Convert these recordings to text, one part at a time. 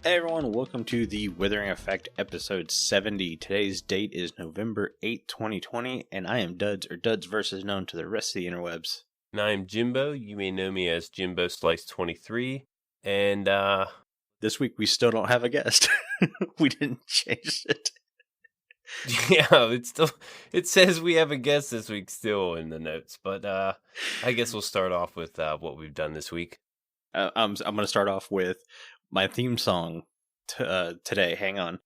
Hey everyone, welcome to the Withering Effect episode 70. Today's date is November 8th, 2020, and I am Duds, or Duds versus known to the rest of the interwebs. And I'm Jimbo. You may know me as Jimbo Slice 23. And this week we still don't have a guest. We didn't change it. Yeah, it says we have a guest this week still in the notes, but I guess we'll start off with what we've done this week. I'm going to start off with my theme song today. Hang on.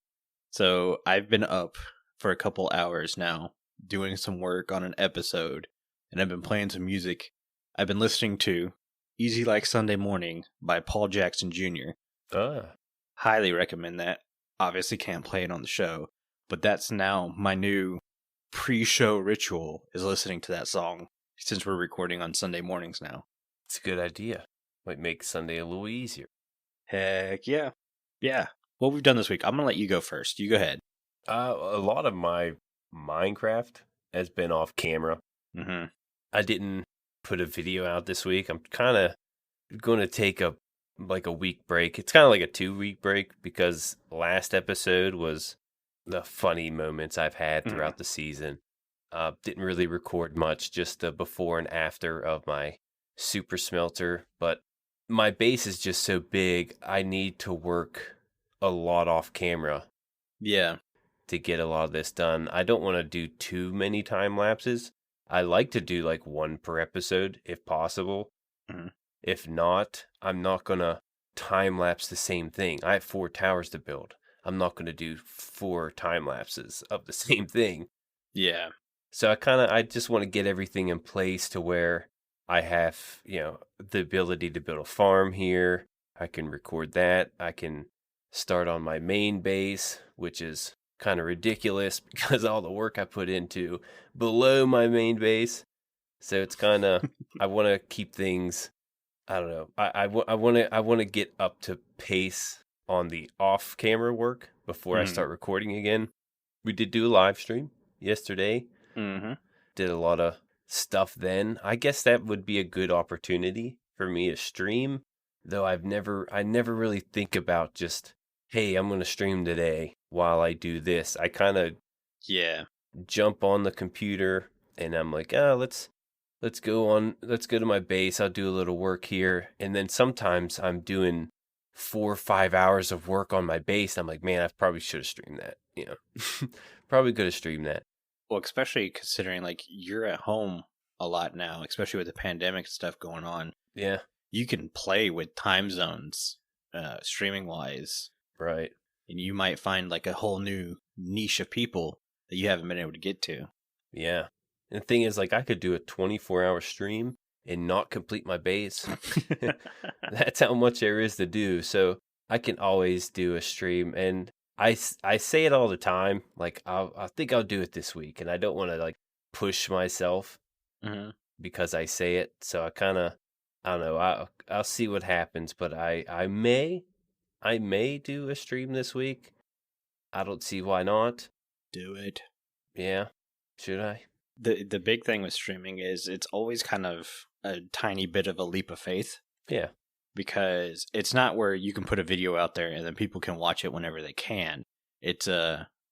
So I've been up for a couple hours now doing some work on an episode, and I've been playing some music. I've been listening to Easy Like Sunday Morning by Paul Jackson Jr. Highly recommend that. Obviously can't play it on the show, but that's now my new pre-show ritual, is listening to that song, since we're recording on Sunday mornings now. It's a good idea. Might make Sunday a little easier. Heck yeah. Yeah. What we've done this week, I'm going to let you go first. You go ahead. A lot of my Minecraft has been off camera. Mm-hmm. I didn't put a video out this week. I'm kind of going to take a week break. It's kind of like a 2-week break because last episode was the funny moments I've had throughout the season. Didn't really record much, just the before and after of my super smelter, but my base is just so big, I need to work a lot off camera. Yeah. To get a lot of this done. I don't want to do too many time lapses. I like to do like one per episode if possible. Mm-hmm. If not, I'm not going to time lapse the same thing. I have 4 towers to build. I'm not going to do 4 time lapses of the same thing. Yeah. So I just want to get everything in place to where I have, the ability to build a farm here. I can record that. I can start on my main base, which is kind of ridiculous because all the work I put into below my main base. So it's kind of, I want to keep things, I don't know. I want to get up to pace on the off camera work before I start recording again. We did do a live stream yesterday. Mm-hmm. Did a lot of stuff then. I guess that would be a good opportunity for me to stream, though I never really think about just, hey, I'm going to stream today while I do this. I kind of jump on the computer and I'm like, let's go to my base. I'll do a little work here. And then sometimes I'm doing 4 or 5 hours of work on my base. I'm like, man, I probably should have streamed that. Probably could have streamed that. Well, especially considering like you're at home a lot now, especially with the pandemic stuff going on. Yeah. You can play with time zones, streaming wise. Right. And you might find like a whole new niche of people that you haven't been able to get to. Yeah. And the thing is, like, I could do a 24-hour stream and not complete my base. That's how much there is to do. So I can always do a stream. And I say it all the time. Like, I think I'll do it this week. And I don't want to, like, push myself because I say it. So I don't know. I'll see what happens. But I may do a stream this week. I don't see why not. Do it. Yeah. Should I? The big thing with streaming is it's always kind of a tiny bit of a leap of faith. Yeah. Because it's not where you can put a video out there and then people can watch it whenever they can. It's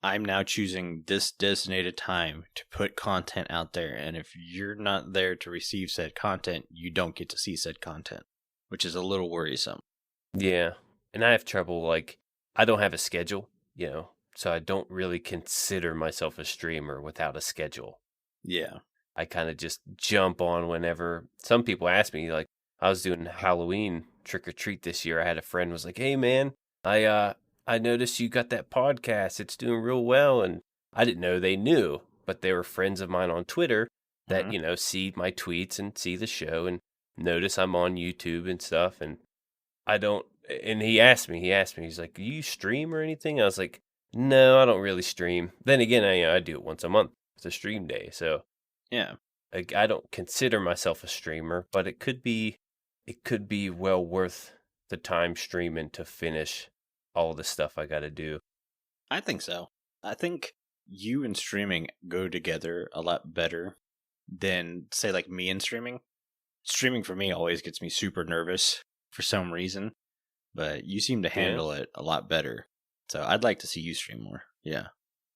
I'm now choosing this designated time to put content out there, and if you're not there to receive said content, you don't get to see said content, which is a little worrisome. Yeah. And I have trouble, like, I don't have a schedule, so I don't really consider myself a streamer without a schedule. Yeah. I kind of just jump on whenever. Some people ask me, like, I was doing Halloween trick or treat this year. I had a friend was like, hey man, I noticed you got that podcast. It's doing real well. And I didn't know they knew, but they were friends of mine on Twitter that, see my tweets and see the show and notice I'm on YouTube and stuff. And and he asked me, he's like, do you stream or anything? I was like, no, I don't really stream. Then again, I do it once a month. It's a stream day. So yeah, I don't consider myself a streamer, but it could be well worth the time streaming to finish all the stuff I got to do. I think so. I think you and streaming go together a lot better than, say, like me and streaming. Streaming for me always gets me super nervous for some reason. but you seem to handle it a lot better. So I'd like to see you stream more. Yeah.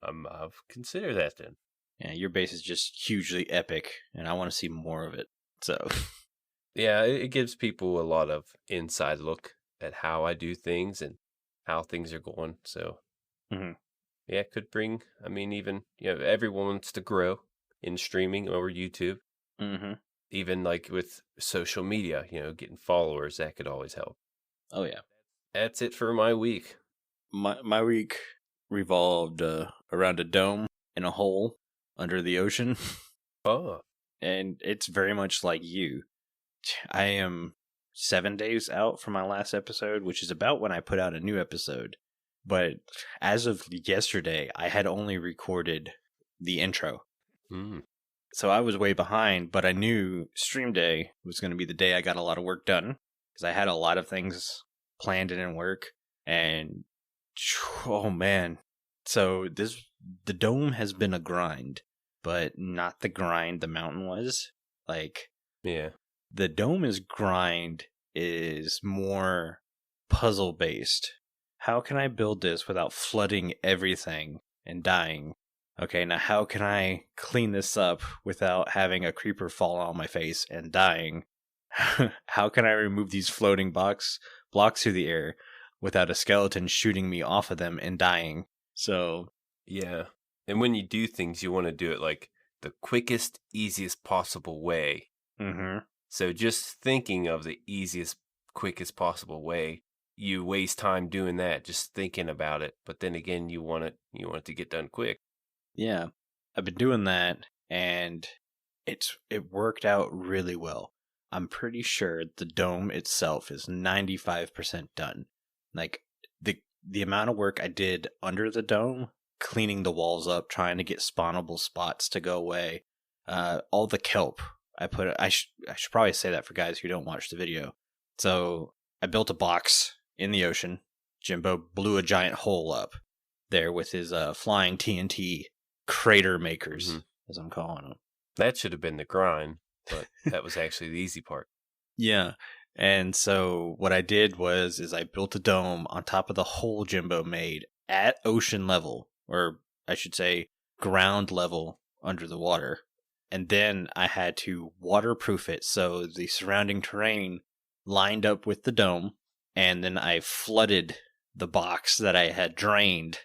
I'll consider that then. Yeah, your base is just hugely epic, and I want to see more of it. So, yeah, it gives people a lot of inside look at how I do things and how things are going. So, yeah, it could bring. I mean, even everyone wants to grow in streaming over YouTube. Even like with social media, getting followers, that could always help. Oh yeah, that's it for my week. My week revolved around a dome in a hole under the ocean. Oh. And it's very much like you. I am 7 days out from my last episode, which is about when I put out a new episode. But as of yesterday, I had only recorded the intro. So I was way behind, but I knew stream day was going to be the day I got a lot of work done, because I had a lot of things planned and in work. And oh man. So the dome has been a grind, but not the grind the mountain was. Like, yeah, the dome's grind is more puzzle based. How can I build this without flooding everything and dying? Okay, now how can I clean this up without having a creeper fall on my face and dying? How can I remove these floating blocks through the air without a skeleton shooting me off of them and dying? So, yeah. And when you do things, you want to do it like the quickest, easiest possible way. So just thinking of the easiest, quickest possible way, you waste time doing that, just thinking about it. But then again, you want it to get done quick. Yeah, I've been doing that, and it worked out really well. I'm pretty sure the dome itself is 95% done. Like, the amount of work I did under the dome, cleaning the walls up, trying to get spawnable spots to go away, all the kelp I should probably say that for guys who don't watch the video. So I built a box in the ocean. Jimbo blew a giant hole up there with his flying TNT crater makers, as I'm calling them. That should have been the grind, but that was actually the easy part. Yeah. And so what I did is I built a dome on top of the hole Jimbo made at ocean level, or I should say ground level under the water. And then I had to waterproof it so the surrounding terrain lined up with the dome. And then I flooded the box that I had drained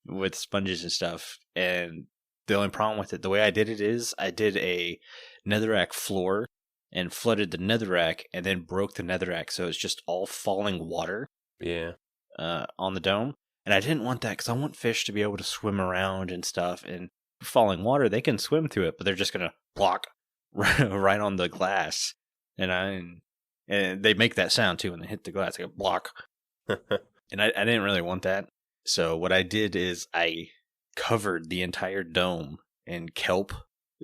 with sponges and stuff. And the only problem with it, the way I did it is I did a netherrack floor and flooded the netherrack and then broke the netherrack. So it's just all falling water. Yeah. On the dome. And I didn't want that because I want fish to be able to swim around and stuff. And falling water, they can swim through it, but they're just going to block right on the glass. And they make that sound too when they hit the glass. They go block. And I didn't really want that. So what I did is I covered the entire dome in kelp.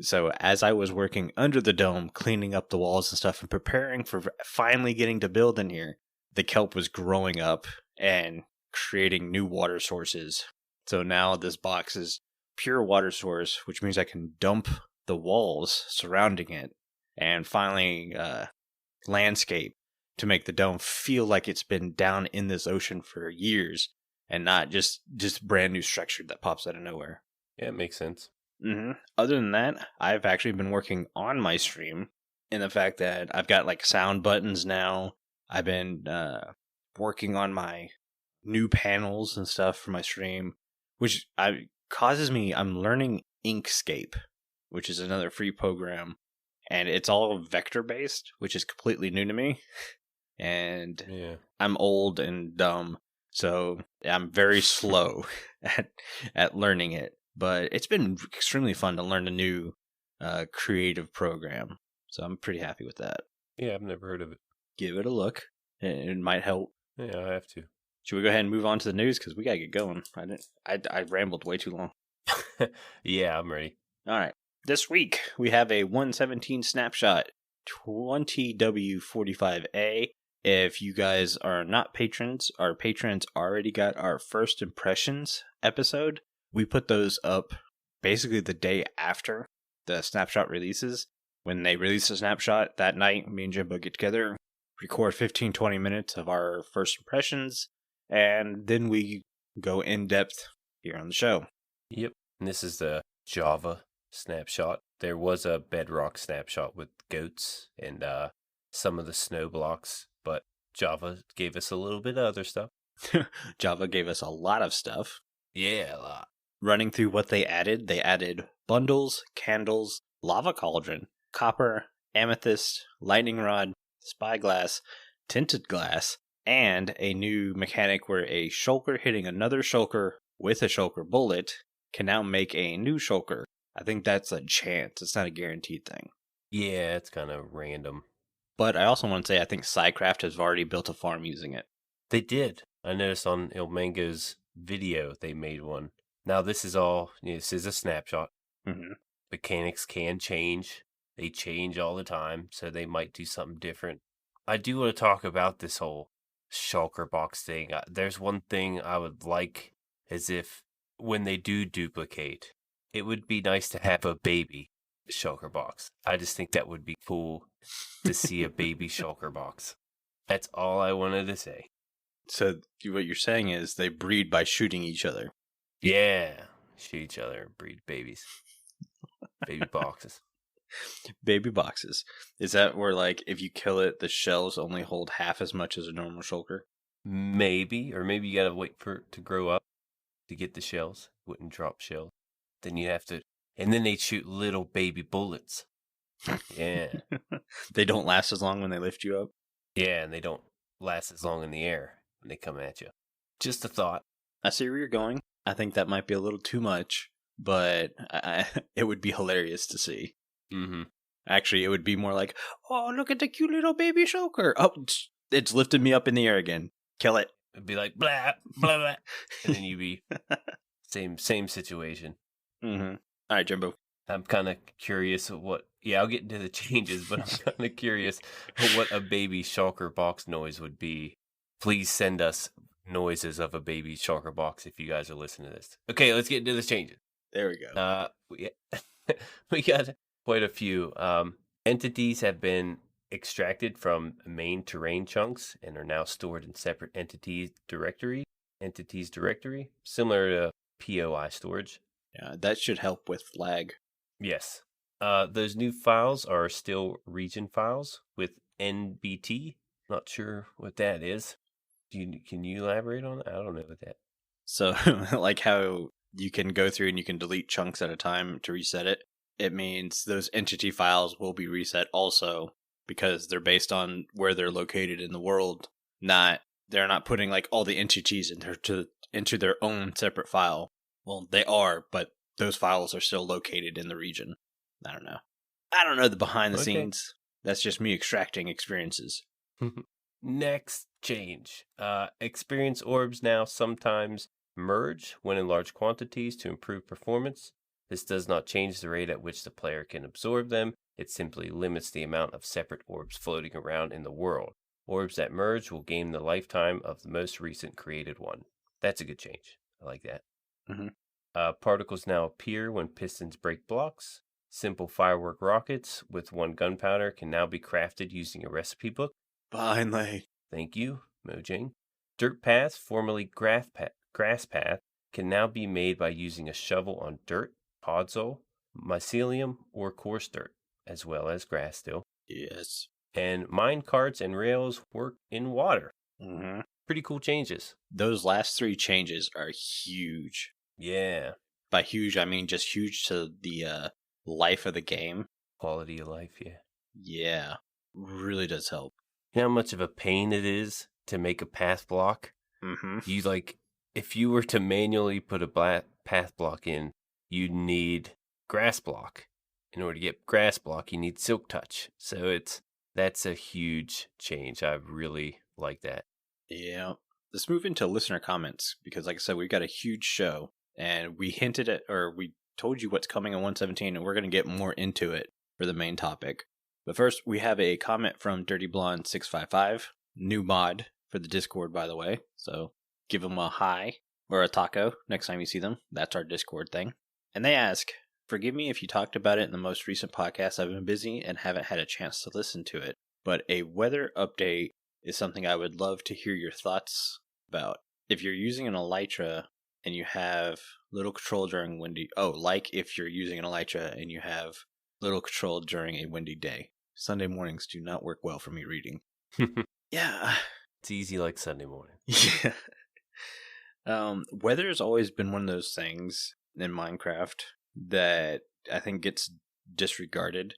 So as I was working under the dome, cleaning up the walls and stuff and preparing for finally getting to build in here, the kelp was growing up and creating new water sources. So now this box is pure water source, which means I can dump the walls surrounding it and finally landscape to make the dome feel like it's been down in this ocean for years and not just brand new structure that pops out of nowhere. Yeah, it makes sense. Other than that, I've actually been working on my stream in the fact that I've got like sound buttons now. I've been working on my new panels and stuff for my stream, which I'm learning Inkscape, which is another free program, and it's all vector based, which is completely new to me. And yeah. I'm old and dumb, so I'm very slow at learning it. But it's been extremely fun to learn a new creative program, so I'm pretty happy with that. Yeah, I've never heard of it. Give it a look. It might help. Yeah, I have to. Should we go ahead and move on to the news? Because we got to get going. I rambled way too long. Yeah, I'm ready. All right. This week, we have a 117 snapshot, 20W45A. If you guys are not patrons, our patrons already got our first impressions episode. We put those up basically the day after the snapshot releases. When they release a snapshot that night, me and Jimbo get together, record 15-20 minutes of our first impressions, and then we go in depth here on the show. Yep. And this is the Java snapshot. There was a Bedrock snapshot with goats and some of the snow blocks, but Java gave us a little bit of other stuff. Java gave us a lot of stuff. Yeah, a lot. Running through what they added bundles, candles, lava cauldron, copper, amethyst, lightning rod, spyglass, tinted glass, and a new mechanic where a shulker hitting another shulker with a shulker bullet can now make a new shulker. I think that's a chance. It's not a guaranteed thing. Yeah, it's kind of random. But I also want to say I think Psycraft has already built a farm using it. They did. I noticed on Ilmango's video they made one. Now this is all, this is a snapshot. Mm-hmm. Mechanics can change. They change all the time, so they might do something different. I do want to talk about this whole shulker box thing. There's one thing I would like, as if when they do duplicate, it would be nice to have a baby shulker box. I just think that would be cool to see a baby shulker box. That's all I wanted to say. So what you're saying is they breed by shooting each other. Yeah. Shoot each other and breed babies. Baby boxes. Baby boxes. Is that where, like, if you kill it, the shells only hold half as much as a normal shulker? Maybe. Or maybe you gotta wait for it to grow up to get the shells. Wouldn't drop shells. Then you have to... And then they'd shoot little baby bullets. Yeah. They don't last as long when they lift you up? Yeah, and they don't last as long in the air when they come at you. Just a thought. I see where you're going. I think that might be a little too much, but it would be hilarious to see. Mm-hmm. Actually, it would be more like, oh, look at the cute little baby shulker. Oh, it's lifted me up in the air again. Kill it. It'd be like, blah, blah, blah. And then you'd be same situation. Mm-hmm. All right, Jimbo. I'm kind of curious what... Yeah, I'll get into the changes, but I'm kind of curious what a baby shulker box noise would be. Please send us noises of a baby shulker box if you guys are listening to this. Okay, let's get into the changes. There we go. We got quite a few. Entities have been extracted from main terrain chunks and are now stored in separate entities directory, similar to POI storage. Yeah, that should help with lag. Yes. Those new files are still region files with NBT. Not sure what that is. Can you elaborate on that? I don't know what that. So, like how you can go through and you can delete chunks at a time to reset it. It means those entity files will be reset also because they're based on where they're located in the world. They're not putting like all the entities into their own separate file. Well, they are, but those files are still located in the region. I don't know the behind the scenes. That's just me extracting experiences. Next change. Experience orbs now sometimes merge when in large quantities to improve performance. This does not change the rate at which the player can absorb them. It simply limits the amount of separate orbs floating around in the world. Orbs that merge will gain the lifetime of the most recent created one. That's a good change. I like that. Mm-hmm. Particles now appear when pistons break blocks. Simple firework rockets with 1 gunpowder can now be crafted using a recipe book. Finally. Thank you, Mojang. Dirt paths, formerly grass path, can now be made by using a shovel on dirt, podzol, mycelium, or coarse dirt, as well as grass still. Yes. And mine carts and rails work in water. Mm-hmm. Pretty cool changes. Those last 3 changes are huge. Yeah. By huge, I mean just huge to the life of the game. Quality of life, yeah. Yeah. Really does help. You know how much of a pain it is to make a path block? Mm-hmm. If you were to manually put a path block in, you'd need grass block. In order to get grass block, you need silk touch. So that's a huge change. I really like that. Yeah. Let's move into listener comments because, like I said, we've got a huge show and we hinted at, or we told you what's coming in 117, and we're going to get more into it for the main topic. But first, we have a comment from Dirty Blonde 655, new mod for the Discord, by the way. So give them a hi or a taco next time you see them. That's our Discord thing. And they ask, forgive me if you talked about it in the most recent podcast. I've been busy and haven't had a chance to listen to it. but a weather update is something I would love to hear your thoughts about. If you're using an elytra and you have little control during windy... Oh, like if you're using an elytra and you have little control during a windy day. Sunday mornings do not work well for me reading. Yeah. It's easy like Sunday morning. Yeah. Weather has always been one of those things in Minecraft that I think gets disregarded.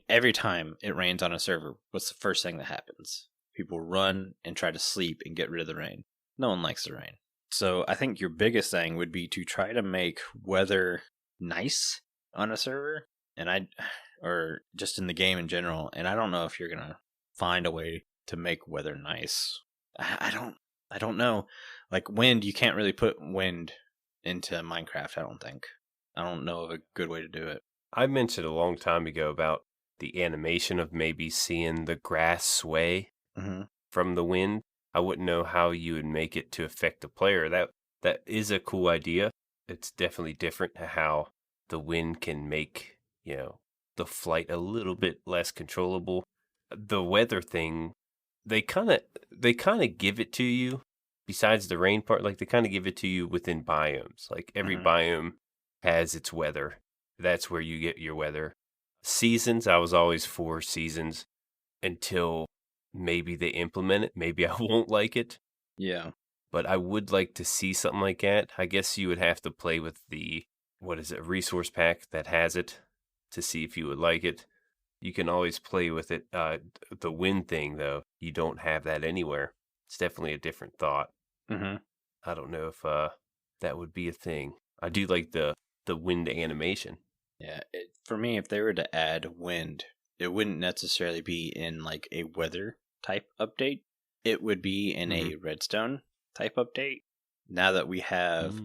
Every time it rains on a server, what's the first thing that happens? People run and try to sleep and get rid of the rain. No one likes the rain. So I think your biggest thing would be to try to make weather nice on a server, or just in the game in general. And I don't know if you're gonna find a way to make weather nice. I don't know. Like wind, you can't really put wind into Minecraft, I don't think. I don't know of a good way to do it. I mentioned a long time ago about the animation of maybe seeing the grass sway from the wind. I wouldn't know how you would make it to affect the player. That is a cool idea. It's definitely different to how the wind can make, the flight a little bit less controllable. The weather thing, they kind of give it to you. Besides the rain part, like they kind of give it to you within biomes. Like every biome has its weather. That's where you get your weather. Seasons, I was always for seasons until maybe they implement it. Maybe I won't like it. Yeah. But I would like to see something like that. I guess you would have to play with the, resource pack that has it to see if you would like it. You can always play with it. The wind thing, though, you don't have that anywhere. It's definitely a different thought. I don't know if that would be a thing. I do like the wind animation. Yeah, for me, if they were to add wind, it wouldn't necessarily be in like a weather type update. It would be in a redstone type update. Now that we have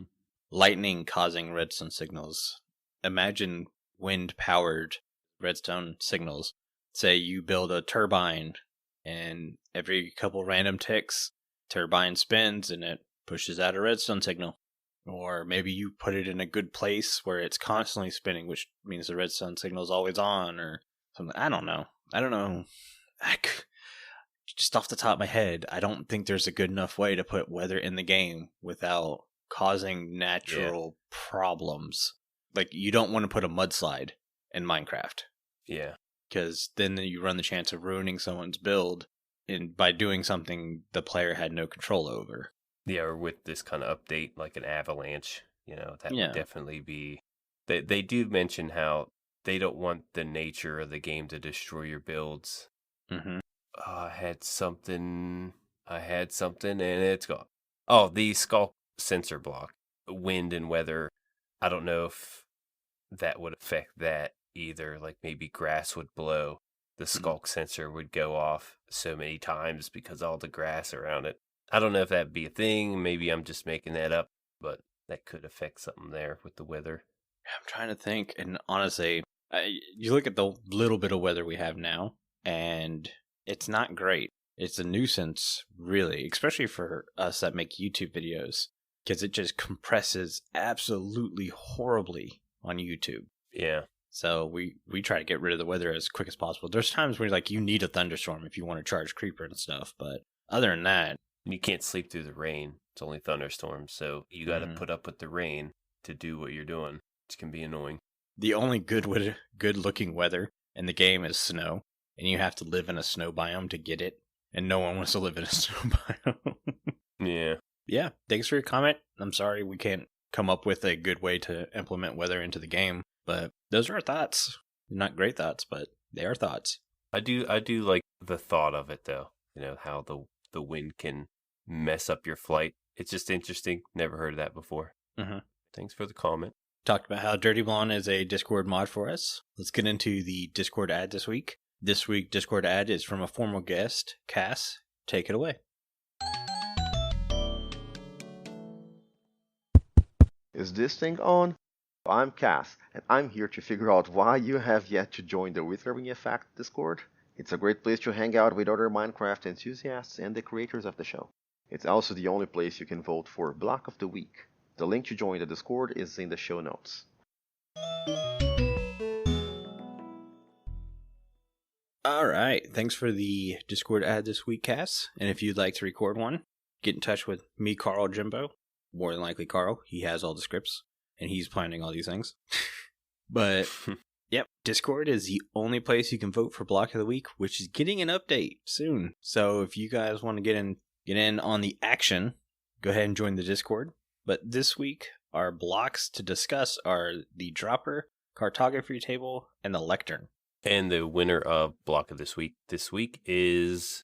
lightning causing redstone signals, imagine wind powered redstone signals. Say you build a turbine and every couple random ticks, turbine spins and it pushes out a redstone signal. Or maybe you put it in a good place where it's constantly spinning, which means the redstone signal is always on or something. I don't know. Just off the top of my head, I don't think there's a good enough way to put weather in the game without causing natural problems. Like, you don't want to put a mudslide in Minecraft. Yeah. Because then you run the chance of ruining someone's build by doing something the player had no control over. Yeah, or with this kind of update, like an avalanche, that would definitely be... They do mention how they don't want the nature of the game to destroy your builds. I had something and it's gone. Oh, the skulk sensor block. Wind and weather. I don't know if that would affect that either. Like maybe grass would blow. The skulk sensor would go off so many times because all the grass around it. I don't know if that'd be a thing. Maybe I'm just making that up, but that could affect something there with the weather. I'm trying to think, and honestly, you look at the little bit of weather we have now, and it's not great. It's a nuisance, really, especially for us that make YouTube videos, because it just compresses absolutely horribly on YouTube. Yeah. So we try to get rid of the weather as quick as possible. There's times where you need a thunderstorm if you want to charge creeper and stuff, but other than that, you can't sleep through the rain. It's only thunderstorms, so you got to put up with the rain to do what you're doing, which can be annoying. The only good-looking weather in the game is snow, and you have to live in a snow biome to get it, and no one wants to live in a snow biome. Yeah. Yeah, thanks for your comment. I'm sorry we can't come up with a good way to implement weather into the game, but those are our thoughts. Not great thoughts, but they are thoughts. I do like the thought of it, though. How the wind can mess up your flight. It's just interesting. Never heard of that before. Thanks for the comment. Talked about how Dirty Blonde is a Discord mod for us. Let's get into the Discord ad this week. This week's Discord ad is from a former guest, Cass. Take it away. Is this thing on? I'm Cass, and I'm here to figure out why you have yet to join the Withering Effect Discord. It's a great place to hang out with other Minecraft enthusiasts and the creators of the show. It's also the only place you can vote for Block of the Week. The link to join the Discord is in the show notes. All right. Thanks for the Discord ad this week, Cass. And if you'd like to record one, get in touch with me, Carl, Jimbo. More than likely Carl. He has all the scripts, and he's planning all these things. But, yep, Discord is the only place you can vote for Block of the Week, which is getting an update soon. So if you guys want to get in on the action, go ahead and join the Discord. But this week, our blocks to discuss are the Dropper, Cartography Table, and the Lectern. And the winner of Block of this week is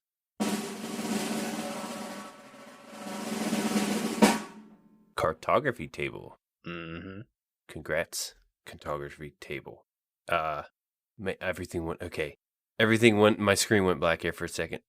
Cartography Table. Mm-hmm. Congrats, Cartography Table. Everything went okay. Everything went. My screen went black here for a second.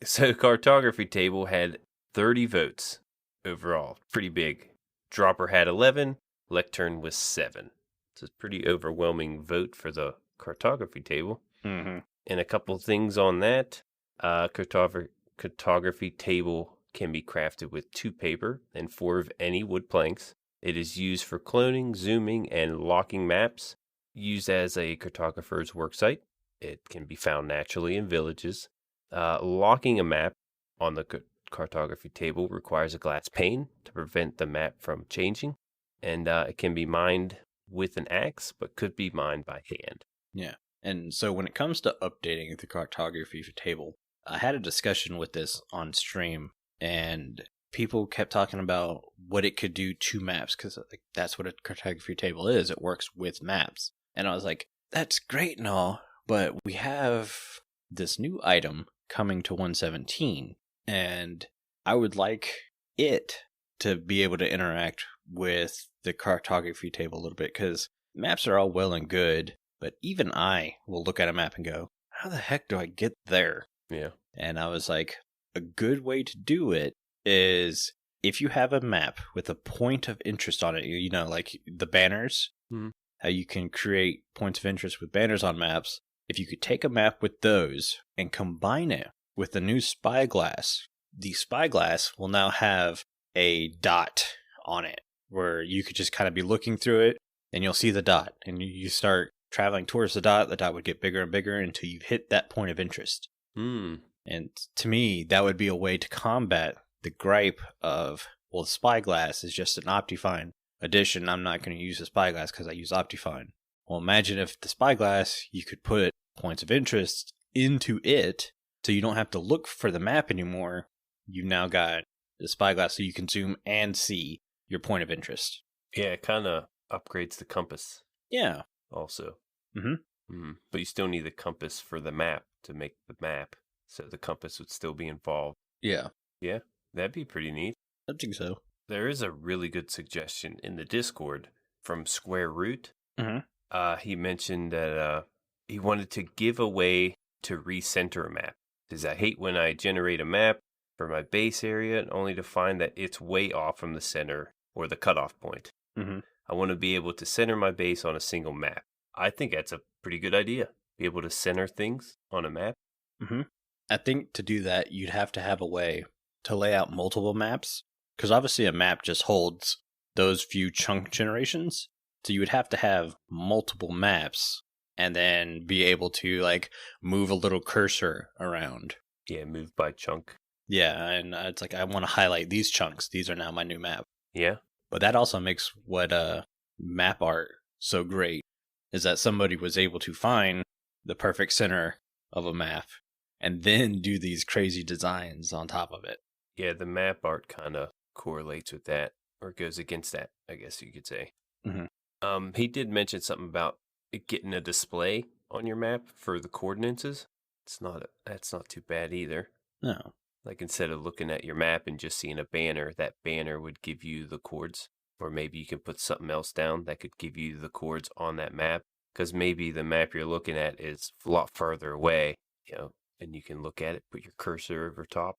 So Cartography Table had 30 votes overall. Pretty big. Dropper had 11. Lectern was 7. So it's a pretty overwhelming vote for the Cartography Table. Mm-hmm. And a couple things on that. Cartography Table can be crafted with 2 paper and 4 of any wood planks. It is used for cloning, zooming, and locking maps. Used as a cartographer's worksite. It can be found naturally in villages. Locking a map on the Cartography Table requires a glass pane to prevent the map from changing. And it can be mined with an axe, but could be mined by hand. Yeah. And so when it comes to updating the Cartography Table, I had a discussion with this on stream, and people kept talking about what it could do to maps, because that's what a Cartography Table is. It works with maps. And I was like, that's great and all, but we have this new item coming to 117, and I would like it to be able to interact with the Cartography Table a little bit, because maps are all well and good, but even I will look at a map and go, how the heck do I get there? Yeah. And I was like, a good way to do it is if you have a map with a point of interest on it, you know, like the banners, how you can create points of interest with banners on maps. If you could take a map with those and combine it with the new spyglass, the spyglass will now have a dot on it where you could just kind of be looking through it and you'll see the dot, and you start traveling towards the dot would get bigger and bigger until you've hit that point of interest. And to me, that would be a way to combat the gripe of, well, the spyglass is just an Optifine addition. I'm not going to use the spyglass because I use Optifine. Well, imagine if the spyglass, you could put points of interest into it so you don't have to look for the map anymore. You've now got the spyglass so you can zoom and see your point of interest. Yeah, it kind of upgrades the compass. Yeah. Also. Mm-hmm. But you still need the compass for the map to make the map. So the compass would still be involved. Yeah. Yeah, that'd be pretty neat. I think so. There is a really good suggestion in the Discord from Square Root. Mm-hmm. He mentioned that he wanted to give a way to recenter a map. Because I hate when I generate a map for my base area only to find that it's way off from the center or the cutoff point. Mm-hmm. I want to be able to center my base on a single map. I think that's a pretty good idea. Be able to center things on a map. Mm-hmm. I think to do that, you'd have to have a way to lay out multiple maps. Because obviously a map just holds those few chunk generations. So you would have to have multiple maps and then be able to like move a little cursor around. Yeah, move by chunk. Yeah, and it's like I want to highlight these chunks. These are now my new map. Yeah. But that also makes what map art so great, is that somebody was able to find the perfect center of a map and then do these crazy designs on top of it. Yeah, the map art kind of correlates with that, or goes against that, I guess you could say. Mm-hmm. He did mention something about getting a display on your map for the coordinates. That's not too bad either. No. Like instead of looking at your map and just seeing a banner, that banner would give you the chords. Or maybe you can put something else down that could give you the chords on that map. Because maybe the map you're looking at is a lot farther away, and you can look at it, put your cursor over top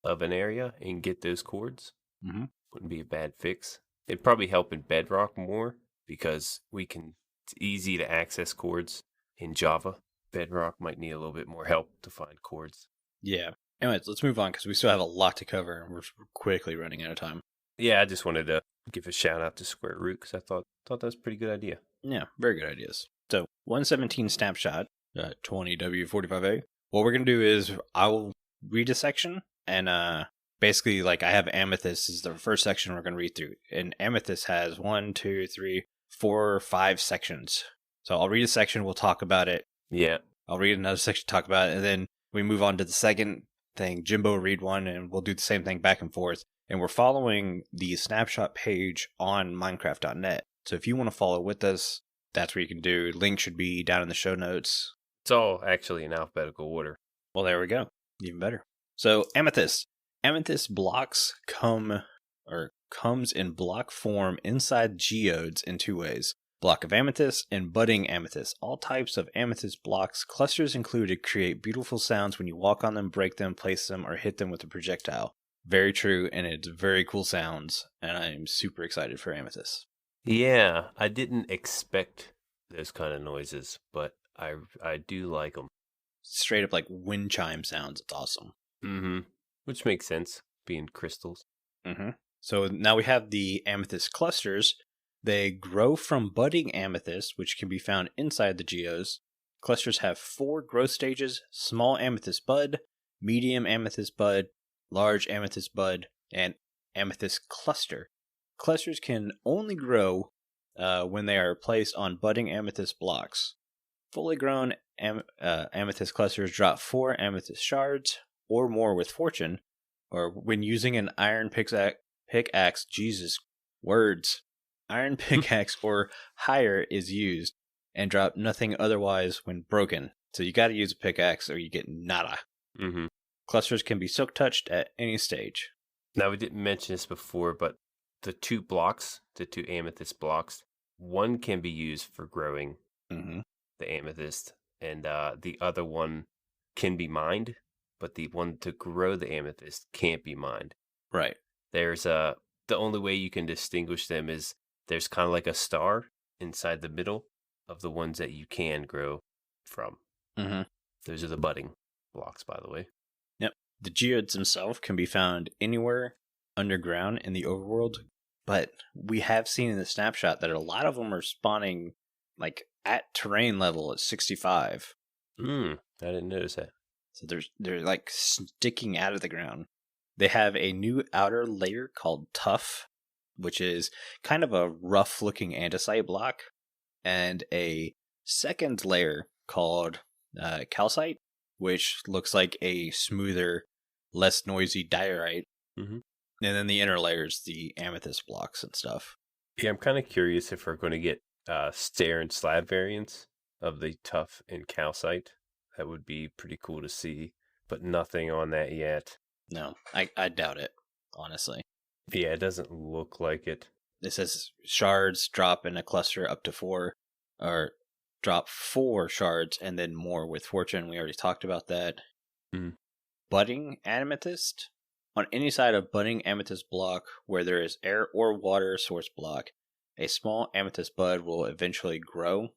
of an area and get those chords. Mm-hmm. Wouldn't be a bad fix. It'd probably help in Bedrock more because it's easy to access chords in Java. Bedrock might need a little bit more help to find chords. Yeah. Anyways, let's move on because we still have a lot to cover and we're quickly running out of time. Yeah, I just wanted to give a shout out to Square Root because I thought that was a pretty good idea. Yeah, very good ideas. So 117 snapshot 20W45A. What we're going to do is I'll read a section, and basically, like, I have amethyst is the first section we're going to read through. And amethyst has 1, 2, 3, 4, 5 sections. So I'll read a section, we'll talk about it. Yeah. I'll read another section, talk about it, and then we move on to the second thing. Jimbo will read one, and we'll do the same thing back and forth. And we're following the snapshot page on Minecraft.net. So if you want to follow with us, that's where you can do. Link should be down in the show notes. It's all actually in alphabetical order. Well, there we go. Even better. So amethyst. Amethyst blocks comes in block form inside geodes in 2 ways. Block of amethyst and budding amethyst. All types of amethyst blocks, clusters included, create beautiful sounds when you walk on them, break them, place them, or hit them with a projectile. Very true, and it's very cool sounds, and I'm super excited for amethyst. Yeah, I didn't expect those kind of noises, but I do like them. Straight up like wind chime sounds. It's awesome. Mm-hmm. Which makes sense, being crystals. Mm-hmm. So now we have the amethyst clusters. They grow from budding amethyst, which can be found inside the geos. Clusters have 4 growth stages: small amethyst bud, medium amethyst bud, large amethyst bud, and amethyst cluster. Clusters can only grow when they are placed on budding amethyst blocks. Fully grown amethyst clusters drop 4 amethyst shards or more with fortune, or when using an iron pickaxe, Jesus, words. Iron pickaxe or higher is used, and drop nothing otherwise when broken. So you gotta use a pickaxe or you get nada. Mm-hmm. Clusters can be silk touched at any stage. Now, we didn't mention this before, but the 2 amethyst blocks, one can be used for growing the amethyst, and the other one can be mined, but the one to grow the amethyst can't be mined. Right. There's the only way you can distinguish them is there's kind of like a star inside the middle of the ones that you can grow from. Mm-hmm. Those are the budding blocks, by the way. Yep. The geodes themselves can be found anywhere underground in the overworld, but we have seen in the snapshot that a lot of them are spawning like at terrain level at 65. I didn't notice that. So they're like sticking out of the ground. They have a new outer layer called Tuff, which is kind of a rough-looking andesite block, and a second layer called calcite, which looks like a smoother, less noisy diorite. Mm-hmm. And then the inner layers, the amethyst blocks and stuff. Yeah, I'm kind of curious if we're going to get stair and slab variants of the Tuff and calcite. That would be pretty cool to see, but nothing on that yet. No, I doubt it, honestly. Yeah, it doesn't look like it. It says shards drop in a cluster up to 4, or drop 4 shards and then more with fortune. We already talked about that. Mm. Budding amethyst. On any side of budding amethyst block where there is air or water source block, a small amethyst bud will eventually grow.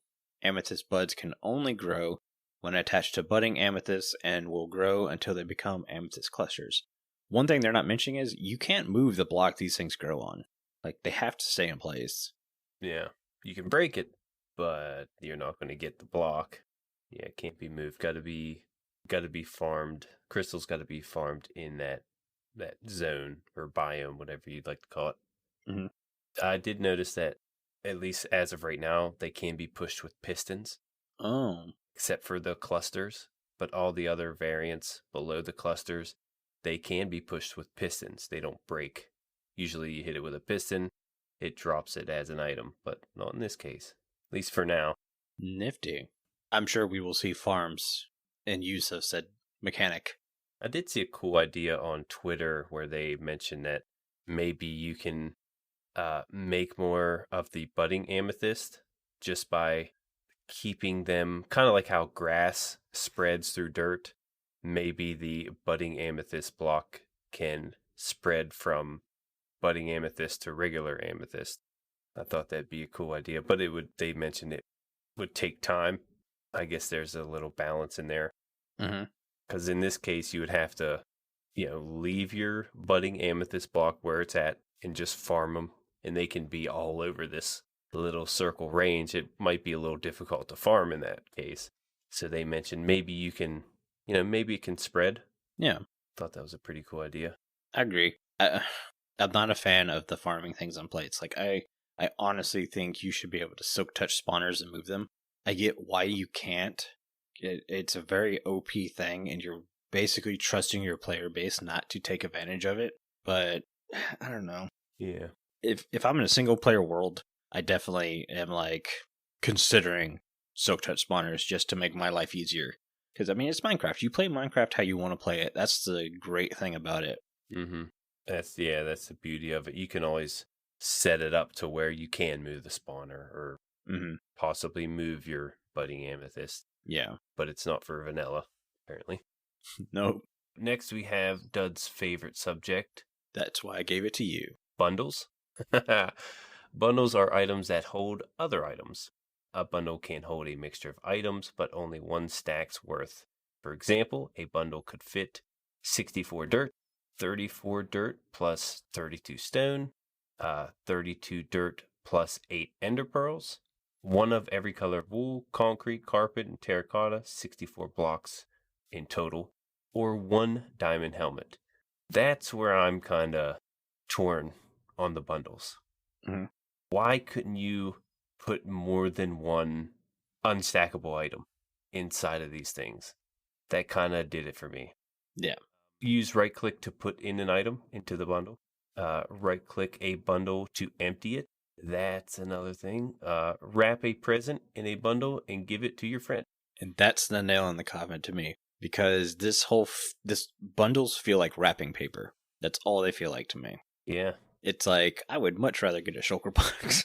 Amethyst buds can only grow when attached to budding amethyst and will grow until they become amethyst clusters. One thing they're not mentioning is you can't move the block these things grow on. Like, they have to stay in place. Yeah, you can break it, but you're not going to get the block. Yeah, it can't be moved. Got to be farmed. Crystals got to be farmed in that zone or biome, whatever you'd like to call it. Mm-hmm. I did notice that, at least as of right now, they can be pushed with pistons. Oh. Except for the clusters, but all the other variants below the clusters, they can be pushed with pistons. They don't break. Usually you hit it with a piston, it drops it as an item, but not in this case, at least for now. Nifty. I'm sure we will see farms in use of said mechanic. I did see a cool idea on Twitter where they mentioned that maybe you can make more of the budding amethyst just by keeping them kind of like how grass spreads through dirt. Maybe the budding amethyst block can spread from budding amethyst to regular amethyst. I thought that'd be a cool idea, but they mentioned it would take time. I guess there's a little balance in there. Because in this case, you would have to, leave your budding amethyst block where it's at and just farm them. And they can be all over this little circle range. It might be a little difficult to farm in that case. So they mentioned maybe you can, maybe it can spread. Yeah. Thought that was a pretty cool idea. I agree. I'm not a fan of the farming things on plates. Like, I honestly think you should be able to silk touch spawners and move them. I get why you can't. It's a very OP thing, and you're basically trusting your player base not to take advantage of it. But I don't know. Yeah. If I'm in a single player world, I definitely am like considering silk touch spawners just to make my life easier. Because I mean, it's Minecraft. You play Minecraft how you want to play it. That's the great thing about it. Mm-hmm. That's the beauty of it. You can always set it up to where you can move the spawner or possibly move your budding amethyst. Yeah. But it's not for vanilla, apparently. Nope. Next, we have Dud's favorite subject. That's why I gave it to you. Bundles. Bundles are items that hold other items. A bundle can hold a mixture of items, but only one stack's worth. For example, a bundle could fit 64 dirt, 34 dirt plus 32 stone, 32 dirt plus 8 ender pearls, one of every color of wool, concrete, carpet, and terracotta, 64 blocks in total, or one diamond helmet. That's where I'm kind of torn on the bundles. Mm-hmm. Why couldn't you put more than one unstackable item inside of these things? That kind of did it for me. Yeah. Use right click to put in an item into the bundle. Right click a bundle to empty it. That's another thing. Wrap a present in a bundle and give it to your friend. And that's the nail in the coffin to me. Because this bundles feel like wrapping paper. That's all they feel like to me. Yeah. It's like, I would much rather get a shulker box.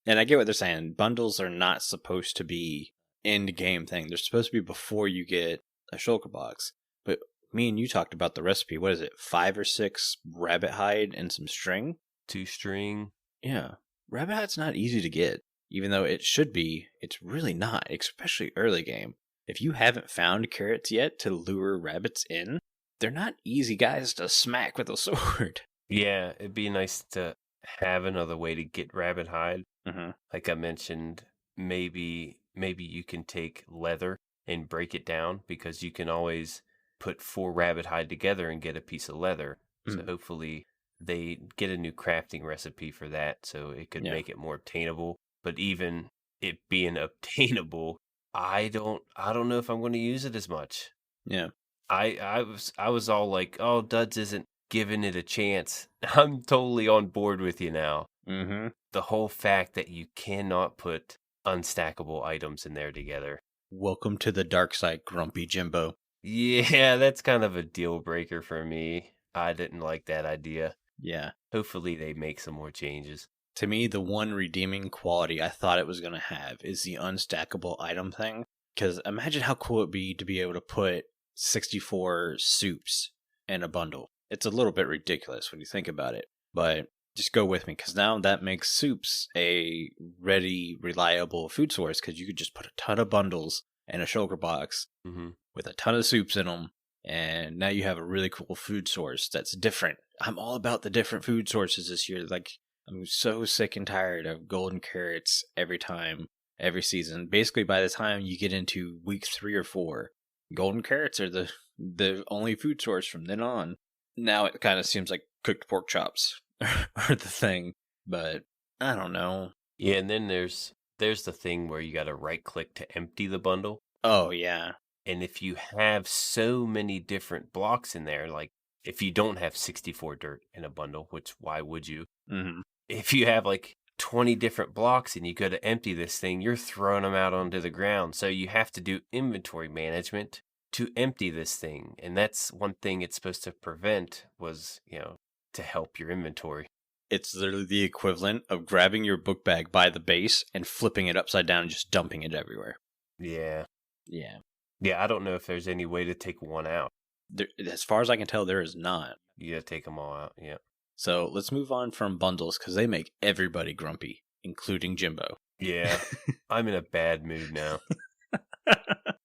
And I get what they're saying. Bundles are not supposed to be end game thing. They're supposed to be before you get a shulker box. But me and you talked about the recipe. What is it? 5 or 6 rabbit hide and some string? 2 string. Yeah. Rabbit hide's not easy to get. Even though it should be, it's really not, especially early game. If you haven't found carrots yet to lure rabbits in, they're not easy guys to smack with a sword. Yeah, it'd be nice to have another way to get rabbit hide. Mm-hmm. Like I mentioned, maybe you can take leather and break it down, because you can always put 4 rabbit hide together and get a piece of leather. So hopefully they get a new crafting recipe for that, so it could make it more obtainable. But even it being obtainable, I don't know if I'm going to use it as much. Yeah. I was all like, oh, Duds isn't giving it a chance. I'm totally on board with you now. Mm-hmm. The whole fact that you cannot put unstackable items in there together. Welcome to the dark side, Grumpy Jimbo. Yeah, that's kind of a deal breaker for me. I didn't like that idea. Yeah. Hopefully they make some more changes. To me, the one redeeming quality I thought it was going to have is the unstackable item thing. Because imagine how cool it'd be to be able to put 64 soups in a bundle. It's a little bit ridiculous when you think about it, but just go with me, because now that makes soups a ready, reliable food source, because you could just put a ton of bundles in a shulker box with a ton of soups in them, and now you have a really cool food source that's different. I'm all about the different food sources this year. Like, I'm so sick and tired of golden carrots every time, every season. Basically, by the time you get into week 3 or 4, golden carrots are the only food source from then on. Now it kind of seems like cooked pork chops are the thing, but I don't know. Yeah, and then there's the thing where you got to right click to empty the bundle. Oh, yeah. And if you have so many different blocks in there, like if you don't have 64 dirt in a bundle, which why would you? Mm-hmm. If you have like 20 different blocks and you go to empty this thing, you're throwing them out onto the ground. So you have to do inventory management to empty this thing. And that's one thing it's supposed to prevent, was, to help your inventory. It's literally the equivalent of grabbing your book bag by the base and flipping it upside down and just dumping it everywhere. Yeah. Yeah. Yeah, I don't know if there's any way to take one out. As far as I can tell, there is not. You gotta take them all out, yeah. So let's move on from bundles, because they make everybody grumpy, including Jimbo. Yeah, I'm in a bad mood now.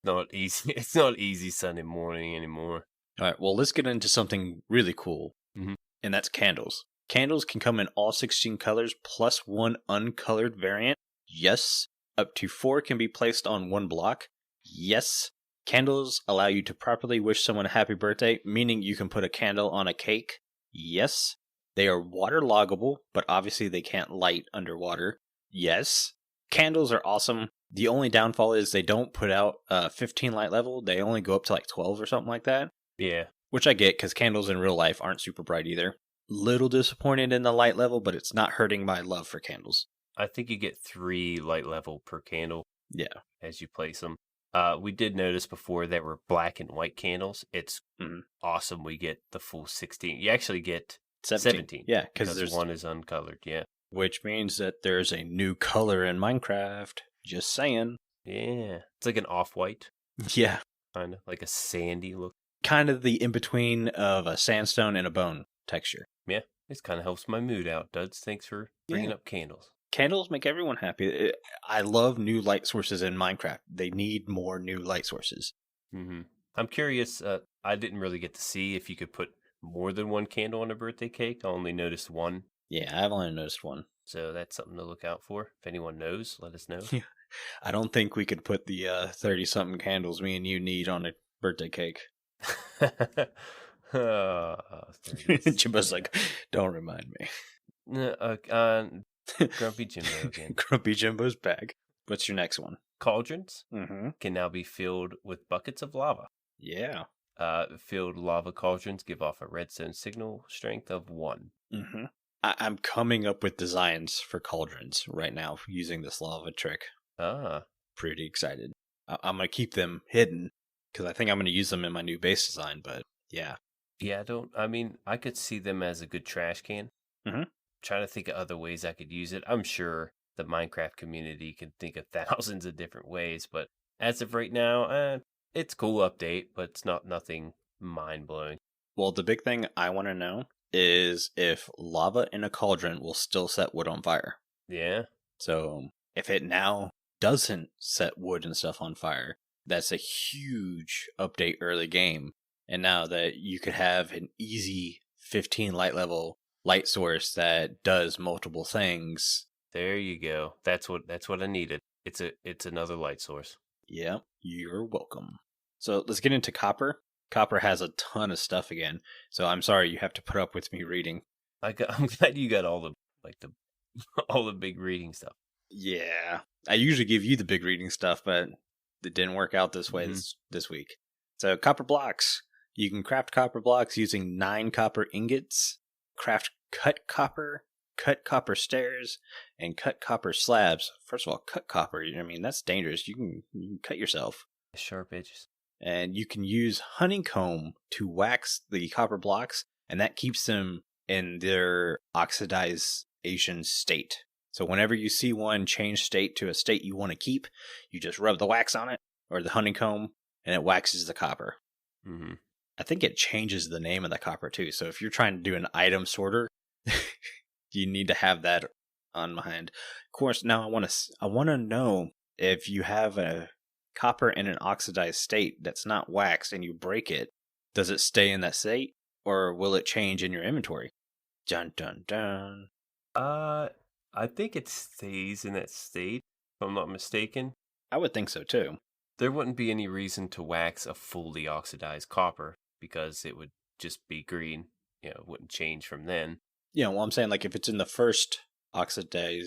Not easy. It's not easy Sunday morning anymore. All right, well, let's get into something really cool, and that's candles. Candles can come in all 16 colors plus one uncolored variant. Yes. Up to 4 can be placed on one block. Yes. Candles allow you to properly wish someone a happy birthday, meaning you can put a candle on a cake. Yes. They are waterloggable, but obviously they can't light underwater. Yes. Candles are awesome. The only downfall is they don't put out 15 light level. They only go up to like 12 or something like that. Yeah. Which I get, because candles in real life aren't super bright either. Little disappointed in the light level, but it's not hurting my love for candles. I think you get 3 light level per candle. Yeah. As you place them. We did notice before that were black and white candles. It's awesome. We get the full 16. You actually get 17. Yeah, because there's one is uncolored. Yeah. Which means that there's a new color in Minecraft. Just saying. Yeah. It's like an off-white. Yeah. Kind of like a sandy look. Kind of the in-between of a sandstone and a bone texture. Yeah. This kind of helps my mood out, Duds. Thanks for bringing up candles. Candles make everyone happy. I love new light sources in Minecraft. They need more new light sources. Mm-hmm. I'm curious. I didn't really get to see if you could put more than one candle on a birthday cake. I only noticed one. Yeah, I've only noticed one. So that's something to look out for. If anyone knows, let us know. I don't think we could put the 30-something candles me and you need on a birthday cake. Jimbo's like, don't remind me. Grumpy Jimbo again. Grumpy Jimbo's back. What's your next one? Cauldrons can now be filled with buckets of lava. Yeah. Filled lava cauldrons give off a redstone signal strength of 1. I'm coming up with designs for cauldrons right now using this lava trick. Pretty excited. I'm going to keep them hidden because I think I'm going to use them in my new base design, but yeah. Yeah, I could see them as a good trash can. Trying to think of other ways I could use it. I'm sure the Minecraft community can think of thousands of different ways, but as of right now, it's a cool update, but it's nothing mind-blowing. Well, the big thing I want to know is if lava in a cauldron will still set wood on fire. Yeah. So if it now doesn't set wood and stuff on fire, that's a huge update early game. And now that you could have an easy 15 light level light source that does multiple things. There you go. That's what I needed. It's another light source. Yeah, you're welcome. So let's get into copper. Copper has a ton of stuff again, so I'm sorry you have to put up with me reading. I'm glad you got all the all the big reading stuff. Yeah, I usually give you the big reading stuff, but it didn't work out this way this week. So copper blocks. You can craft copper blocks using 9 copper ingots. Craft cut copper stairs, and cut copper slabs. First of all, cut copper, I mean, that's dangerous. You can cut yourself. Sharp edges. And you can use honeycomb to wax the copper blocks, and that keeps them in their oxidization state. So whenever you see one change state to a state you want to keep, you just rub the wax on it, or the honeycomb, and it waxes the copper. I think it changes the name of the copper too. So if you're trying to do an item sorter, you need to have that on mind. Of course, now I want to know if you have a copper in an oxidized state that's not waxed and you break it, does it stay in that state or will it change in your inventory? Dun dun dun. I think it stays in that state, if I'm not mistaken. I would think so too. There wouldn't be any reason to wax a fully oxidized copper because it would just be green. It wouldn't change from then. Yeah, well, I'm saying like if it's in the first oxidation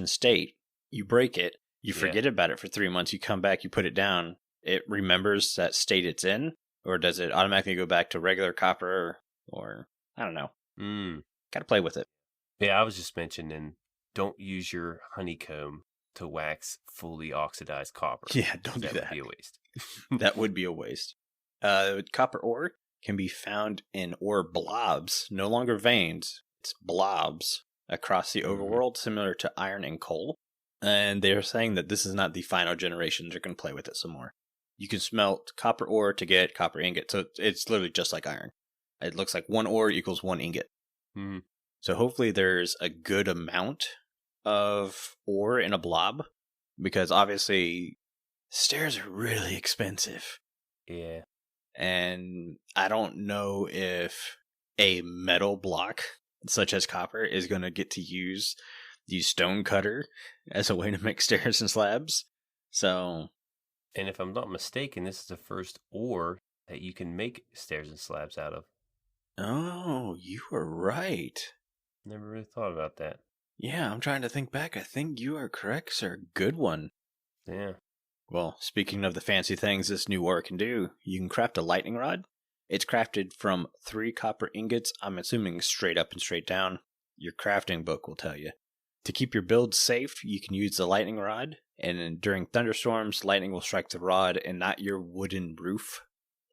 state, you break it, you forget about it for 3 months, you come back, you put it down, it remembers that state it's in, or does it automatically go back to regular copper, or I don't know. Gotta play with it. Yeah, I was just mentioning, don't use your honeycomb to wax fully oxidized copper. Yeah, don't do that. That would be a waste. That would be a waste. Copper ore can be found in ore blobs, no longer veins. It's blobs across the overworld, similar to iron and coal. And they're saying that this is not the final generation. They're going to play with it some more. You can smelt copper ore to get copper ingot. So it's literally just like iron. It looks like 1 ore equals 1 ingot. So hopefully there's a good amount of ore in a blob, because obviously stairs are really expensive. Yeah. And I don't know if a metal block such as copper is going to get to use the stone cutter as a way to make stairs and slabs. So And if I'm not mistaken, this is the first ore that you can make stairs and slabs out of. Oh, you are right. Never really thought about that. Yeah, I'm trying to think back. I think you are correct, sir. Good one. Yeah. Well, speaking of the fancy things this new ore can do, you can craft a lightning rod. It's crafted from 3 copper ingots, I'm assuming straight up and straight down. Your crafting book will tell you. To keep your build safe, you can use the lightning rod, and during thunderstorms, lightning will strike the rod and not your wooden roof.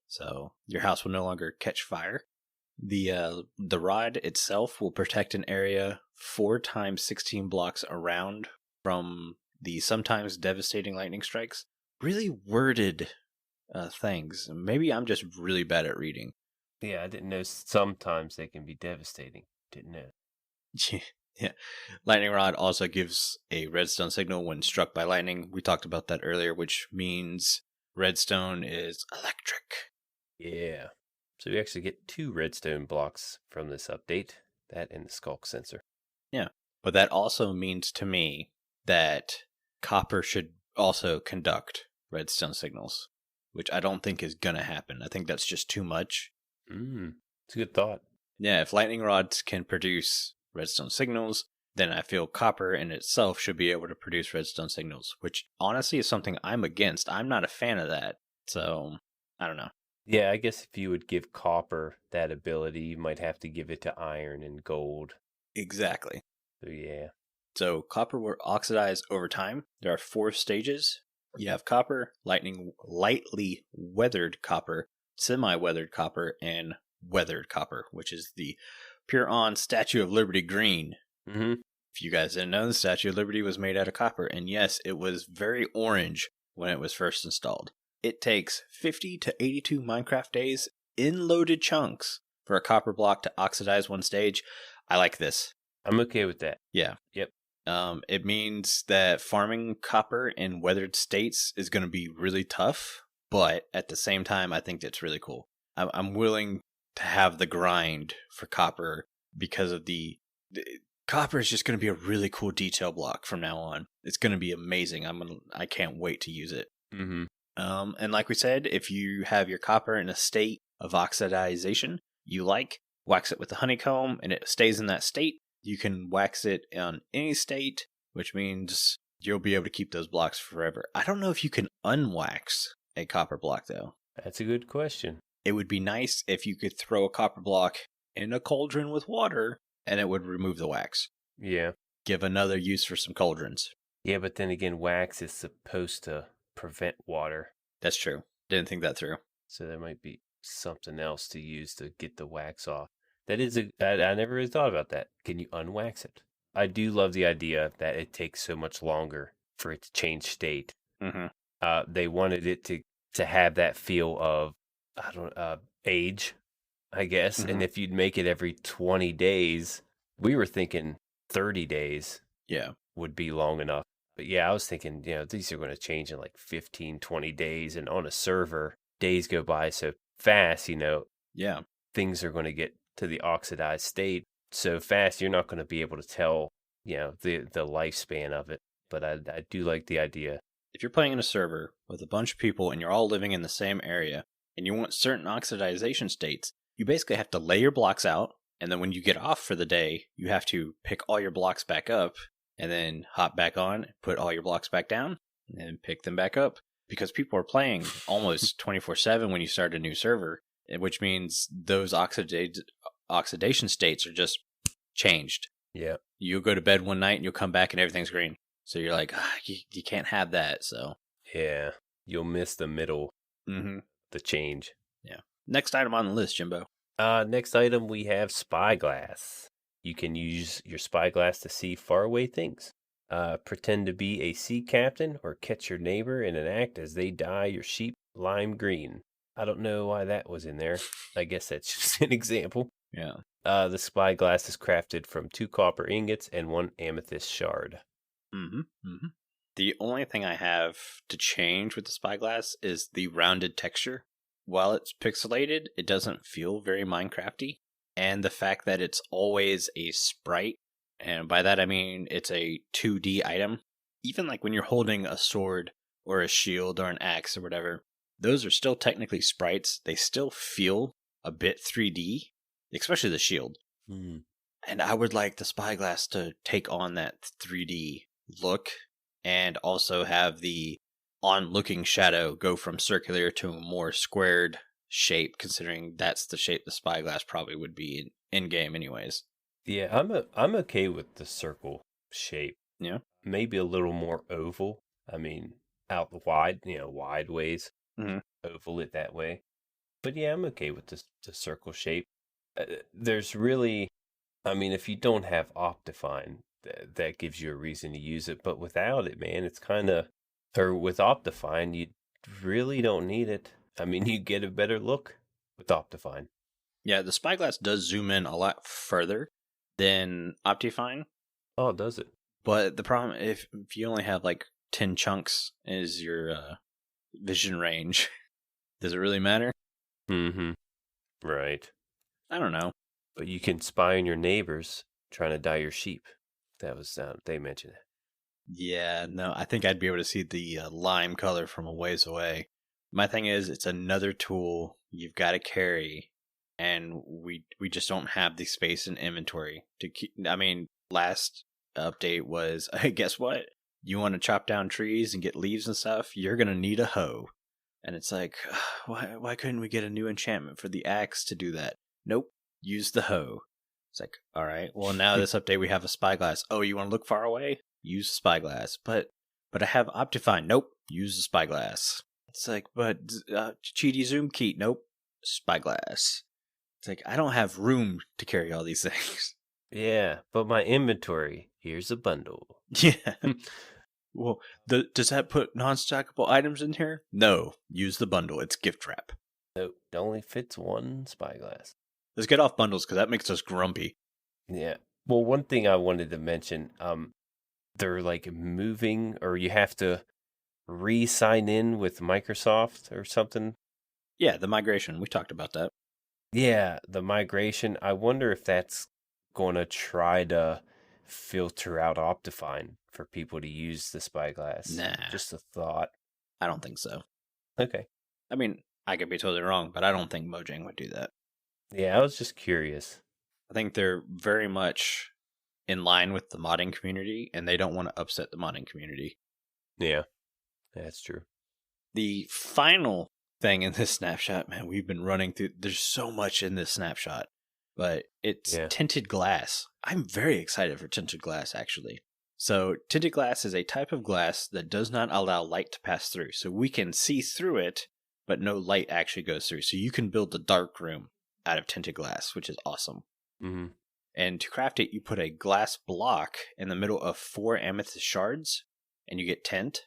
So your house will no longer catch fire. The rod itself will protect an area 4 times 16 blocks around from the sometimes devastating lightning strikes. Really worded things. Maybe I'm just really bad at reading. Yeah, I didn't know sometimes they can be devastating. Didn't know. Yeah. Lightning rod also gives a redstone signal when struck by lightning. We talked about that earlier, which means redstone is electric. Yeah. So we actually get 2 redstone blocks from this update. That and the skulk sensor. Yeah. But that also means to me that copper should also conduct redstone signals, which I don't think is going to happen. I think that's just too much. It's a good thought. Yeah, if lightning rods can produce redstone signals, then I feel copper in itself should be able to produce redstone signals, which honestly is something I'm against. I'm not a fan of that. So, I don't know. Yeah, I guess if you would give copper that ability, you might have to give it to iron and gold. Exactly. So, yeah. So, copper will oxidize over time. There are 4 stages. You have copper, lightly weathered copper, semi-weathered copper, and weathered copper, which is the pure on Statue of Liberty green. Mm-hmm. If you guys didn't know, the Statue of Liberty was made out of copper, and yes, it was very orange when it was first installed. It takes 50 to 82 Minecraft days in loaded chunks for a copper block to oxidize one stage. I like this. I'm okay with that. Yeah. Yep. It means that farming copper in weathered states is going to be really tough, but at the same time, I think it's really cool. I'm willing to have the grind for copper because of the copper is just going to be a really cool detail block from now on. It's going to be amazing. I can't wait to use it. Mm-hmm. And like we said, if you have your copper in a state of oxidization you like, wax it with the honeycomb and it stays in that state. You can wax it on any state, which means you'll be able to keep those blocks forever. I don't know if you can unwax a copper block, though. That's a good question. It would be nice if you could throw a copper block in a cauldron with water and it would remove the wax. Yeah. Give another use for some cauldrons. Yeah, but then again, wax is supposed to prevent water. That's true. Didn't think that through. So there might be something else to use to get the wax off. That is I never really thought about that. Can you unwax it? I do love the idea that it takes so much longer for it to change state. Mm-hmm. They wanted it to have that feel of, age, I guess. Mm-hmm. And if you'd make it every 20 days, we were thinking 30 days would be long enough. But yeah, I was thinking, these are going to change in like 15, 20 days. And on a server, days go by so fast, things are going to get to the oxidized state so fast, you're not going to be able to tell, the lifespan of it. But I do like the idea. If you're playing in a server with a bunch of people and you're all living in the same area and you want certain oxidization states, you basically have to lay your blocks out. And then when you get off for the day, you have to pick all your blocks back up and then hop back on, put all your blocks back down, and then pick them back up. Because people are playing almost 24/7 when you start a new server, which means those oxidation states are just changed. Yeah. You'll go to bed one night and you'll come back and everything's green. So you're like, you can't have that. So yeah, you'll miss the middle, the change. Yeah. Next item on the list, Jimbo. Next item we have spyglass. You can use your spyglass to see faraway things. Pretend to be a sea captain or catch your neighbor in an act as they dye your sheep lime green. I don't know why that was in there. I guess that's just an example. Yeah. The spyglass is crafted from 2 copper ingots and 1 amethyst shard. The only thing I have to change with the spyglass is the rounded texture. While it's pixelated, it doesn't feel very Minecrafty. And the fact that it's always a sprite, and by that I mean it's a 2D item. Even like when you're holding a sword or a shield or an axe or whatever, those are still technically sprites. They still feel a bit 3D, especially the shield. Mm. And I would like the spyglass to take on that 3D look and also have the on-looking shadow go from circular to a more squared shape, considering that's the shape the spyglass probably would be in-game anyways. Yeah, I'm okay with the circle shape. Yeah. Maybe a little more oval. I mean, out wide, wide ways. Mm-hmm. Oval it that way. But yeah, I'm okay with the circle shape. There's really, I mean, if you don't have Optifine, that gives you a reason to use it. But without it, man, it's kind of, or with Optifine, you really don't need it. I mean, you get a better look with Optifine. Yeah, the spyglass does zoom in a lot further than Optifine. Oh, does it? But the problem, if you only have like 10 chunks is your vision range, does it really matter? Mm-hmm. Right. I don't know. But you can spy on your neighbors trying to dye your sheep. That was, they mentioned it. Yeah, no, I think I'd be able to see the lime color from a ways away. My thing is, it's another tool you've got to carry, and we just don't have the space and inventory to keep. I mean, last update was, guess what? You want to chop down trees and get leaves and stuff? You're gonna need a hoe. And it's like, why couldn't we get a new enchantment for the axe to do that? Nope, use the hoe. It's like, all right, well now this update we have a spyglass. Oh, you want to look far away? Use the spyglass. But I have Optifine. Nope, use the spyglass. It's like, but cheaty zoom key. Nope, spyglass. It's like, I don't have room to carry all these things. Yeah, but my inventory, here's a bundle. Yeah. Well, does that put non-stackable items in here? No, use the bundle. It's gift wrap. Nope, it only fits one spyglass. Let's get off bundles because that makes us grumpy. Yeah. Well, one thing I wanted to mention, they're like moving, or you have to re-sign in with Microsoft or something. Yeah, the migration. We talked about that. Yeah, the migration. I wonder if that's going to try to filter out Optifine for people to use the spyglass. Nah. Just a thought. I don't think so. Okay. I mean, I could be totally wrong, but I don't think Mojang would do that. Yeah, I was just curious. I think they're very much in line with the modding community, and they don't want to upset the modding community. Yeah, that's true. The final thing in this snapshot, man, we've been running through. There's so much in this snapshot, but it's tinted glass. I'm very excited for tinted glass, actually. So tinted glass is a type of glass that does not allow light to pass through. So we can see through it, but no light actually goes through. So you can build a dark room out of tinted glass, which is awesome. Mm-hmm. And to craft it, you put a glass block in the middle of 4 amethyst shards, and you get tint.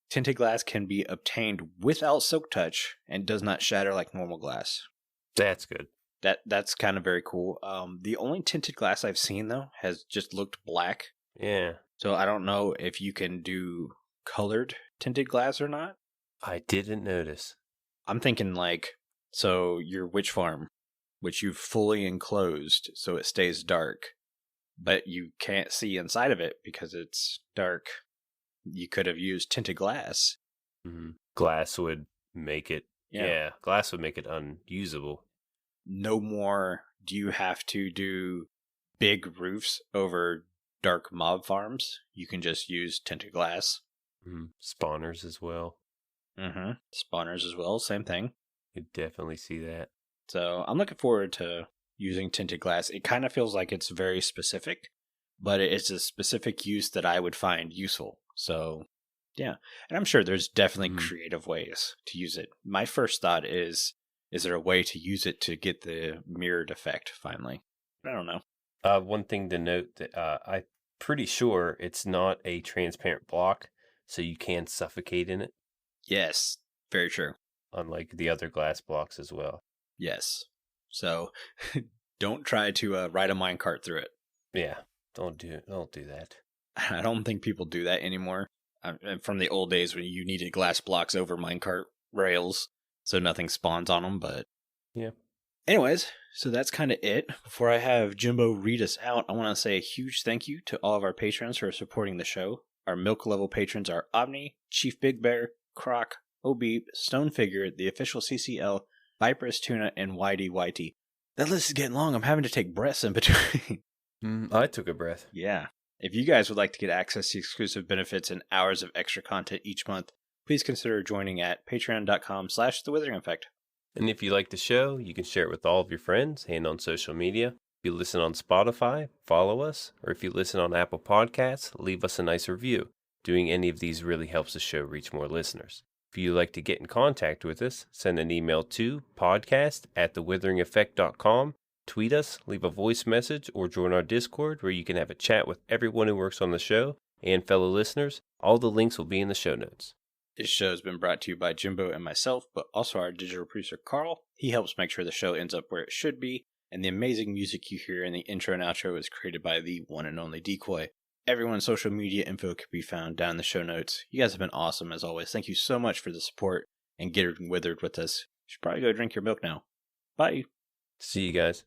Tinted glass can be obtained without silk touch and does not shatter like normal glass. That's good. That's kind of very cool. The only tinted glass I've seen, though, has just looked black. Yeah. So I don't know if you can do colored tinted glass or not. I didn't notice. I'm thinking so your witch farm, which you've fully enclosed so it stays dark, but you can't see inside of it because it's dark. You could have used tinted glass. Mm-hmm. Glass would make it, glass would make it unusable. No more do you have to do big roofs over dark mob farms. You can just use tinted glass. Mm-hmm. Spawners as well. Mm-hmm. Spawners as well, same thing. You definitely see that. So I'm looking forward to using tinted glass. It kind of feels like it's very specific, but it's a specific use that I would find useful. So, yeah. And I'm sure there's definitely creative ways to use it. My first thought is there a way to use it to get the mirrored effect finally? I don't know. One thing to note that I'm pretty sure it's not a transparent block, so you can suffocate in it. Yes, very true. Unlike the other glass blocks as well. Yes. So don't try to ride a minecart through it. Yeah, don't do that. I don't think people do that anymore. From the old days when you needed glass blocks over minecart rails so nothing spawns on them, but yeah. Anyways, so that's kind of it. Before I have Jimbo read us out, I want to say a huge thank you to all of our patrons for supporting the show. Our milk level patrons are Aubni, ChiefBigBear, Crock, ohbeep, StoneFigure, TheOfficialCCL, viperoustuna, and YDYT. That list is getting long. I'm having to take breaths in between. I took a breath. Yeah. If you guys would like to get access to exclusive benefits and hours of extra content each month, please consider joining at patreon.com/The Withering Effect. And if you like the show, you can share it with all of your friends and on social media. If you listen on Spotify, follow us. Or if you listen on Apple Podcasts, leave us a nice review. Doing any of these really helps the show reach more listeners. If you'd like to get in contact with us, send an email to podcast@thewitheringeffect.com. Tweet us, leave a voice message, or join our Discord where you can have a chat with everyone who works on the show and fellow listeners. All the links will be in the show notes. This show has been brought to you by Jimbo and myself, but also our digital producer, Carl. He helps make sure the show ends up where it should be, and the amazing music you hear in the intro and outro is created by the one and only Decoy. Everyone's social media info can be found down in the show notes. You guys have been awesome as always. Thank you so much for the support and getting withered with us. You should probably go drink your milk now. Bye. See you guys.